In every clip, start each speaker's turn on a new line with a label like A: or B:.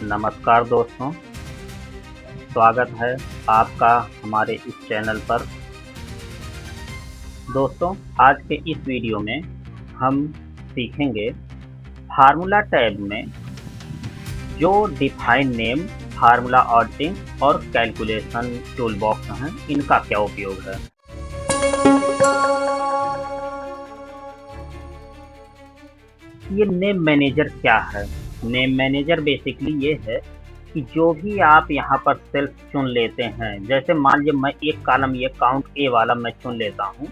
A: नमस्कार दोस्तों, स्वागत है आपका हमारे इस चैनल पर। दोस्तों, आज के इस वीडियो में हम सीखेंगे फार्मूला टैब में जो डिफाइन नेम, फार्मूला ऑडिटिंग और कैलकुलेशन टूल बॉक्स हैं, इनका क्या उपयोग है। ये नेम मैनेजर क्या है? नेम मैनेजर बेसिकली ये है कि जो भी आप यहाँ पर सेल्स चुन लेते हैं, जैसे मान लीजिए मैं एक कॉलम ये काउंट ए वाला मैं चुन लेता हूँ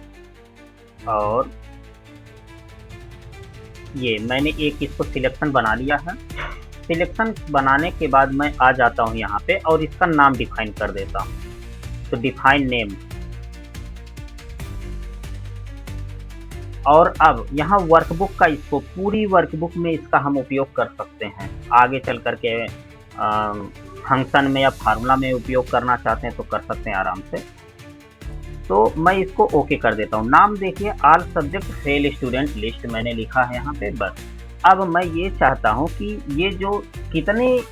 A: और ये मैंने एक इसको सिलेक्शन बना लिया है। सिलेक्शन बनाने के बाद मैं आ जाता हूँ यहाँ पे और इसका नाम डिफाइन कर देता हूँ। तो डिफाइन नेम, और अब यहाँ वर्कबुक का, इसको पूरी वर्कबुक में इसका हम उपयोग कर सकते हैं। आगे चल करके फंक्शन में या फार्मूला में उपयोग करना चाहते हैं तो कर सकते हैं आराम से। तो मैं इसको ओके कर देता हूँ। नाम देखिए, all subject fail student list मैंने लिखा है यहाँ पे बस। अब मैं ये चाहता हूँ कि ये जो कितने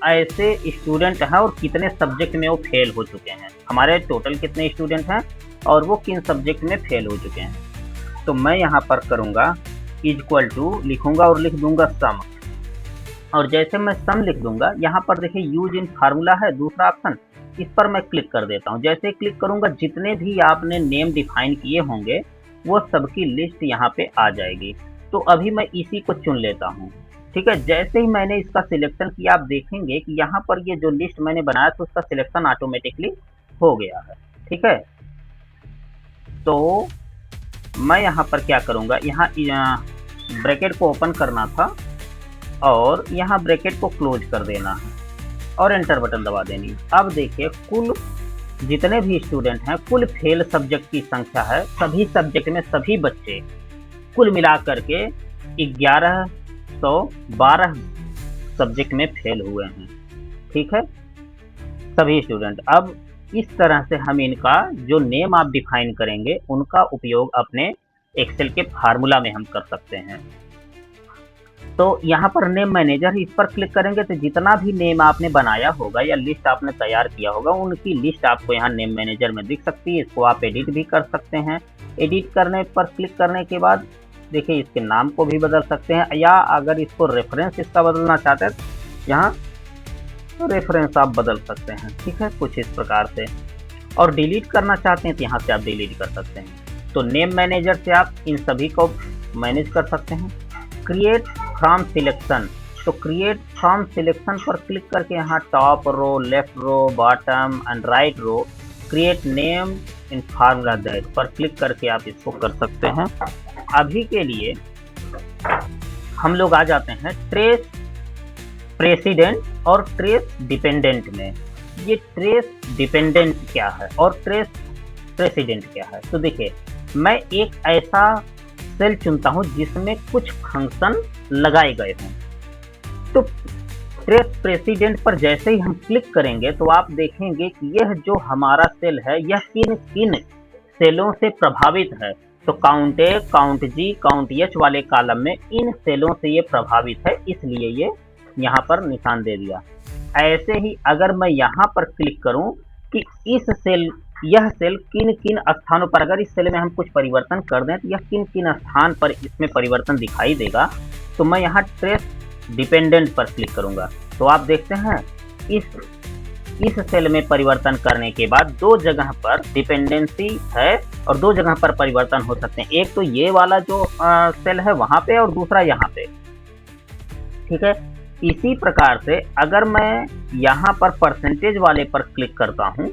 A: ऐसे स्टूडेंट हैं और कितने सब्जेक्ट में वो फेल हो चुके हैं, हमारे टोटल कितने स्टूडेंट हैं और वो किन सब्जेक्ट में फेल हो चुके हैं। तो मैं यहाँ पर करूँगा इक्वल टू लिखूँगा और लिख दूँगा सम, और जैसे मैं सम लिख दूँगा यहाँ पर देखिए यूज इन फार्मूला है दूसरा ऑप्शन, इस पर मैं क्लिक कर देता हूँ। जैसे क्लिक करूँगा जितने भी आपने नेम डिफाइन किए होंगे वो सबकी लिस्ट यहाँ पे आ जाएगी। तो अभी मैं इसी को चुन लेता हूँ, ठीक है। जैसे ही मैंने इसका सिलेक्शन किया, आप देखेंगे कि यहाँ पर ये जो लिस्ट मैंने बनाया था उसका सिलेक्शन ऑटोमेटिकली हो गया है, ठीक है। तो मैं यहाँ पर क्या करूँगा, यहाँ ब्रैकेट को ओपन करना था और यहाँ ब्रैकेट को क्लोज कर देना है और एंटर बटन दबा देनी। अब देखिए कुल जितने भी स्टूडेंट हैं, कुल फेल सब्जेक्ट की संख्या है, सभी सब्जेक्ट में सभी बच्चे कुल मिला करके 1112 सब्जेक्ट में फेल हुए हैं, ठीक है, सभी स्टूडेंट। अब इस तरह से हम इनका जो नेम आप डिफाइन करेंगे उनका उपयोग अपने एक्सेल के फार्मूला में हम कर सकते हैं। तो यहाँ पर नेम मैनेजर, इस पर क्लिक करेंगे तो जितना भी नेम आपने बनाया होगा या लिस्ट आपने तैयार किया होगा उनकी लिस्ट आपको यहाँ नेम मैनेजर में दिख सकती है। इसको आप एडिट भी कर सकते हैं। एडिट करने पर क्लिक करने के बाद देखिए इसके नाम को भी बदल सकते हैं, या अगर इसको रेफरेंस इसका बदलना चाहते हैं यहाँ तो रेफरेंस आप बदल सकते हैं, ठीक है, कुछ इस प्रकार से। और डिलीट करना चाहते हैं तो यहाँ से आप डिलीट कर सकते हैं। तो नेम मैनेजर से आप इन सभी को मैनेज कर सकते हैं। क्रिएट फ्रॉम सिलेक्शन, तो क्रिएट फ्रॉम सिलेक्शन पर क्लिक करके यहाँ top row, left row, bottom and right row, create name in formula that पर क्लिक करके आप इसको कर सकते हैं। अभी के लिए हम लोग आ जाते हैं ट्रेस प्रेसिडेंट और ट्रेस डिपेंडेंट में। ये ट्रेस डिपेंडेंट क्या है और ट्रेस प्रेसिडेंट क्या है? तो देखिए मैं एक ऐसा सेल चुनता हूं जिसमें कुछ फंक्शन लगाए गए हों। तो ट्रेस प्रेसिडेंट पर जैसे ही हम क्लिक करेंगे तो आप देखेंगे कि यह जो हमारा सेल है यह किन किन सेलों से प्रभावित है। तो काउंट ए, काउंट जी, काउंट एच वाले कॉलम में इन सेलों से ये प्रभावित है, इसलिए ये यहाँ पर निशान दे दिया। ऐसे ही अगर मैं यहाँ पर क्लिक करूँ कि इस सेल, यह सेल किन किन स्थानों पर, अगर इस सेल में हम कुछ परिवर्तन कर दें तो यह किन किन स्थान पर इसमें परिवर्तन दिखाई देगा, तो मैं यहाँ ट्रेस डिपेंडेंट पर क्लिक करूँगा। तो आप देखते हैं इस सेल में परिवर्तन करने के बाद दो जगह पर डिपेंडेंसी है और दो जगह पर परिवर्तन हो सकते हैं। एक तो ये वाला जो सेल है वहाँ पे और दूसरा यहाँ पे, ठीक है। इसी प्रकार से अगर मैं यहाँ पर परसेंटेज वाले पर क्लिक करता हूँ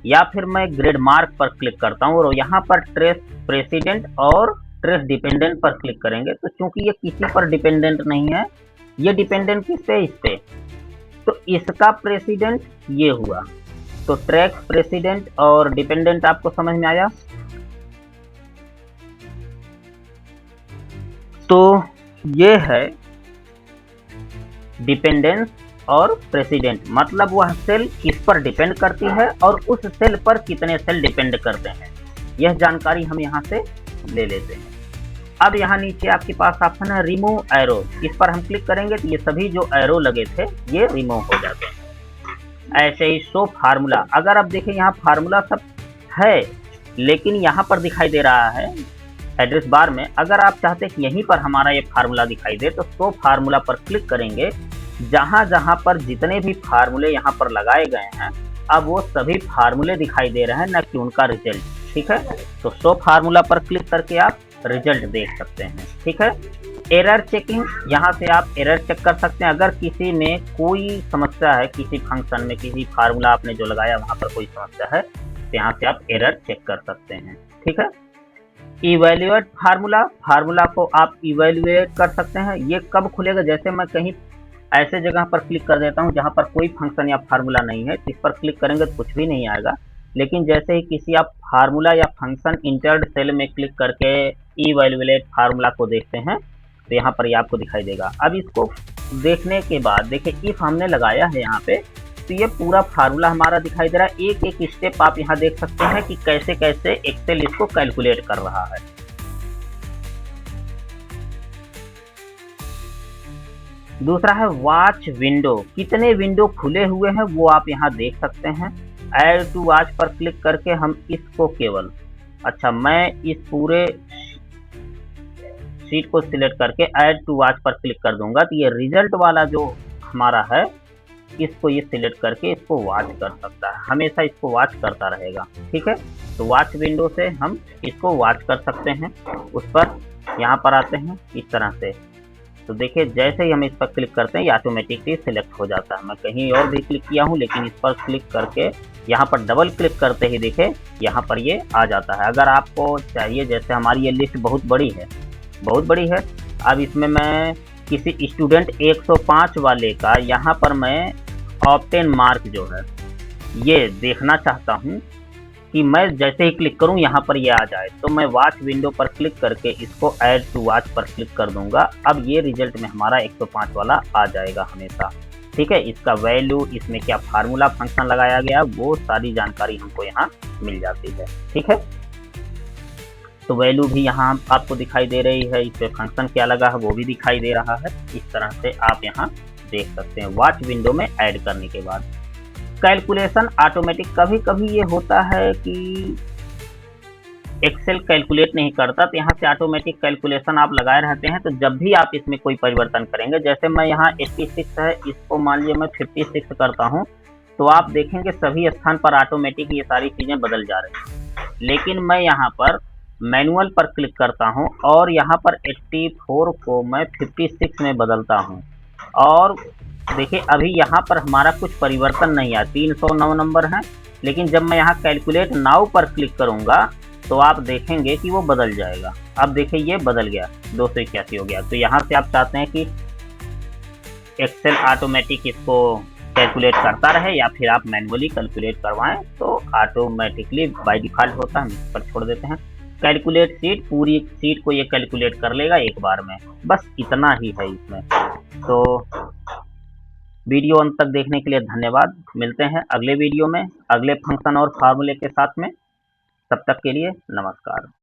A: या फिर मैं ग्रेड मार्क पर क्लिक करता हूँ और यहाँ पर ट्रेस प्रेसिडेंट और ट्रेस डिपेंडेंट पर क्लिक करेंगे, तो चूंकि ये किसी पर डिपेंडेंट नहीं है, ये डिपेंडेंट किस पे, इस पे, तो इसका प्रेसिडेंट ये हुआ। तो ट्रेस प्रेसिडेंट और डिपेंडेंट आपको समझ में आया? तो ये है डिपेंडेंस और प्रेसिडेंट, मतलब वह सेल किस पर डिपेंड करती है और उस सेल पर कितने सेल डिपेंड करते हैं, यह जानकारी हम यहाँ से ले लेते हैं। अब यहाँ नीचे आपके पास ऑप्शन है रिमूव एरो, इस पर हम क्लिक करेंगे तो ये सभी जो एरो लगे थे ये रिमूव हो जाते हैं। ऐसे ही शो फार्मूला, अगर आप देखें यहाँ फार्मूला सब है लेकिन यहाँ पर दिखाई दे रहा है एड्रेस बार में। अगर आप चाहते हैं कि यहीं पर हमारा ये फार्मूला दिखाई दे तो शो फार्मूला पर क्लिक करेंगे। जहाँ जहाँ पर जितने भी फार्मूले यहाँ पर लगाए गए हैं अब वो सभी फार्मूले दिखाई दे रहे हैं, न कि उनका रिजल्ट। ठीक है, तो शो फार्मूला पर क्लिक करके आप रिजल्ट देख सकते हैं। ठीक है, एरर चेकिंग, यहाँ से आप एरर चेक कर सकते हैं। अगर किसी में कोई समस्या है, किसी फंक्शन में किसी फार्मूला आपने जो लगाया वहाँ पर कोई समस्या है तो यहाँ से आप एरर चेक कर सकते हैं। ठीक है, इवेल्युएट फार्मूला, फार्मूला को आप इवेल्युएट कर सकते हैं। ये कब खुलेगा, जैसे मैं कहीं ऐसे जगह पर क्लिक कर देता हूँ जहाँ पर कोई फंक्शन या फार्मूला नहीं है, इस पर क्लिक करेंगे तो कुछ भी नहीं आएगा। लेकिन जैसे ही किसी आप फार्मूला या फंक्शन इंटर्ड सेल में क्लिक करके इवेल्युएट फार्मूला को देखते हैं तो यहाँ पर ये आपको दिखाई देगा। अब इसको देखने के बाद देखिए इफ हमने लगाया है यहाँ पे तो ये पूरा फार्मूला हमारा दिखाई दे रहा है। एक एक स्टेप आप यहाँ देख सकते हैं कि कैसे कैसे एक्सेल इसको कैलकुलेट कर रहा है। दूसरा है वॉच विंडो, कितने विंडो खुले हुए हैं वो आप यहाँ देख सकते हैं। ऐड टू वॉच पर क्लिक करके हम इसको केवल, अच्छा मैं इस पूरे शीट को सिलेक्ट करके ऐड टू वॉच पर क्लिक कर दूंगा तो ये रिजल्ट वाला जो हमारा है इसको ये सिलेक्ट करके इसको वॉच कर सकता है, हमेशा इसको वॉच करता रहेगा। ठीक है, तो वॉच विंडो से हम इसको वॉच कर सकते हैं। उस पर यहाँ पर आते हैं इस तरह से, तो देखिए जैसे ही हम इस पर क्लिक करते हैं ये ऑटोमेटिकली सिलेक्ट हो जाता है। मैं कहीं और भी क्लिक किया हूँ लेकिन इस पर क्लिक करके यहाँ पर डबल क्लिक करते ही देखिए यहाँ पर ये आ जाता है। अगर आपको चाहिए, जैसे हमारी ये लिस्ट बहुत बड़ी है, अब इसमें मैं किसी स्टूडेंट 105 वाले का यहाँ पर मैं ऑब्टेन मार्क जो है ये देखना चाहता हूँ कि मैं जैसे ही क्लिक करूं यहाँ पर ये आ जाए, तो मैं वॉच विंडो पर क्लिक करके इसको ऐड टू वॉच पर क्लिक कर दूंगा। अब ये रिजल्ट में हमारा 105 वाला आ जाएगा हमेशा। ठीक है, इसका वैल्यू, इसमें क्या फार्मूला फंक्शन लगाया गया, वो सारी जानकारी हमको यहाँ मिल जाती है। ठीक है, तो वैल्यू भी यहाँ आपको दिखाई दे रही है, इस पर फंक्शन क्या लगा है वो भी दिखाई दे रहा है। इस तरह से आप यहाँ देख सकते हैं वॉच विंडो में ऐड करने के बाद। कैलकुलेशन ऑटोमेटिक, कभी कभी ये होता है कि एक्सेल कैलकुलेट नहीं करता तो यहाँ से ऑटोमेटिक कैलकुलेशन आप लगाए रहते हैं। तो जब भी आप इसमें कोई परिवर्तन करेंगे, जैसे मैं यहाँ 86 है, इसको मान लीजिए मैं 56 करता हूँ, तो आप देखेंगे सभी स्थान पर ऑटोमेटिक ये सारी चीज़ें बदल जा रही हैं। लेकिन मैं यहाँ पर मैनुअल पर क्लिक करता हूँ और यहाँ पर 84 को मैं 56 में बदलता हूँ और देखिए अभी यहाँ पर हमारा कुछ परिवर्तन नहीं आया, 309 नंबर है। लेकिन जब मैं यहाँ कैलकुलेट नाउ पर क्लिक करूँगा तो आप देखेंगे कि वो बदल जाएगा। अब देखिए ये बदल गया, 281 हो गया। तो यहाँ से आप चाहते हैं कि एक्सेल ऑटोमेटिक इसको कैलकुलेट करता रहे या फिर आप मैनुअली कैलकुलेट करवाएं, तो ऑटोमेटिकली बाय डिफ़ॉल्ट होता है, हम इस पर छोड़ देते हैं। कैलकुलेट शीट, पूरी शीट को ये कैलकुलेट कर लेगा एक बार में, बस इतना ही है इसमें। तो वीडियो अंत तक देखने के लिए धन्यवाद। मिलते हैं अगले वीडियो में अगले फंक्शन और फार्मूले के साथ में। तब तक के लिए नमस्कार।